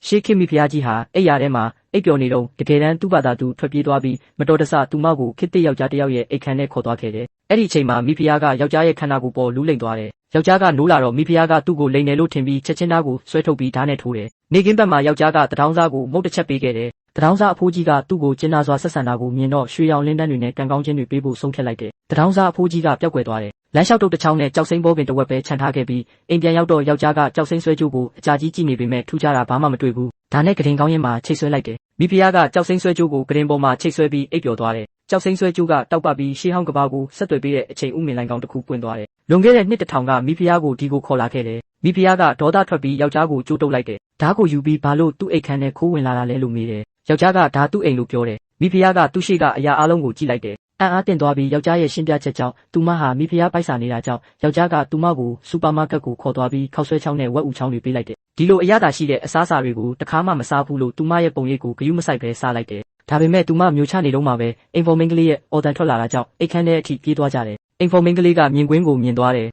ရှေးခေတ်မိဖုရားကြီးဟာအိပ်ရာထဲမှာအိပ်ပျော်နေတော့တကယ်တမ်းသူ့ဘာသာသူထွက်ပြေးသွားပြီးမတော်တဆသူမကိုခေတ်သစ်ယောက်ျားတစ်ယောက်ရဲ့အိတ်ခမ်းထဲခေါ်သွားခဲ့တယ်။အဲ့ဒီအချိန်မှာမိဖုရားကယောက်ျားရဲ့ခန္ဓာကိုယ်ပေါ်လူးလိမ်သွားတယ်။ယောက်ျားကနိုးလာတော့မိဖုရားကသူ့ကိုလိမ်တယ်လို့ထင်ပြီးချက်ချင်းသားကိုဆွဲထုတ်ပြီးဓာတ်နဲ့ထိုးတယ်။နေကင်းဘက်မှာယောက်ျားကတထောင်းစားကိုမုတ်တစ်ချက်ပေးခဲ့တယ်။တထောင်းစားအဖိုးကြီးကသူ့ကိုကျင်နာစွာဆက်ဆံတာကိုမြင်တော့ရွှေရောင်လင်းတန်းတွေနဲ့ကံကောင်းခြင်းတွေပေးဖို့ဆုံးဖြတ်လိုက်တယ်။တထောင်းစားအဖိုးကြီးကပျောက်ကွယ်သွားတယ်။လမ်းလျှောက်တုတ်တစ်ချောင်းနဲ့ကြောက်စိမ့်ဘောပင်တစ်ဝက်ပဲခြံထားခဲ့ပြီးအိမ်ပြန်ရောက်တော့ယောက်ျားကကြောက်စိမ့်ဆွဲကြိုးကိုအကြာကြီးကြည့်နေပေမဲ့ထူးခြားတာဘာမှမတွေ့ဘူး။ဒါနဲ့ကတင်ကောင်းရင်မှာချိတ်ဆွဲလိုက်တယ်။မိဖုရားကကြောက်စိမ့်ဆွဲကြိုးကိုကတင်ပေါ်မှာချိတ်ဆွဲပြီးအိပ်ပျော်သွားတယ်။ကြောက်စိမ့်ဆွဲကြိုးကတောက်ပပြီးရှေးဟောင်းကဘာကိုဆက်သွယ်ပေးတဲ့အချိန်ဥမင်လိုင်ကောင်တစ်ခုပွင့်သွားတယ်။လွန်ခဲ့တဲ့နှစ်1000ကမိဖုရားကိုဒီကိုခေါ်လာခဲ့တယ်။မိဖုရားကဒေါသထွက်ပြီးယောက်ျားကိုကြိုးတုပ်လိုက်တယ်။ဓာတ်ကိုယူပြီးဘာလို့သူ့အိတ်ခမ်းထဲခိုးဝင်လာတာလဲလို့မေးတယ်။ယောက်ျားကဒါသူ့အိမ်လို့ပြောတယ်။မိဖုရားကသူ့ရှိကအရာအလုံးကိုကြည့်လိုက်တယ်။အံ့အားသင့်သွားပြီးယောက်ျားရဲ့ရှင်းပြချက်ကြောင့်သူမဟာမိဖုရားပိုက်ဆံနေတာကြောင့်ယောက်ျားကသူမကိုစူပါမားကတ်ကိုခေါ်သွားပြီးခောက်ဆွဲချောင်းနဲ့ဝက်ဥချောင်းတွေပေးလိုက်တယ်။ဒီလိုအရသာရှိတဲ့အစားအစာတွေကိုတခါမှမစားဘူးလို့သူမရဲ့ပုံရိပ်ကိုဂရုမစိုက်ပဲစားလိုက်တယ်။ဒါပေမဲ့သူမမျိုးချနေတော့မှပဲအိမ်ဖော်မင်းကလေးရဲ့အော်တန်ထွက်လာတာကြောင့်အိတ်ခမ်းထဲအထိပြေးသွားကြတယ်။အိမ်ဖော်မင်းကလေးကမြင်ကွင်းကိုမြင်သွားတယ်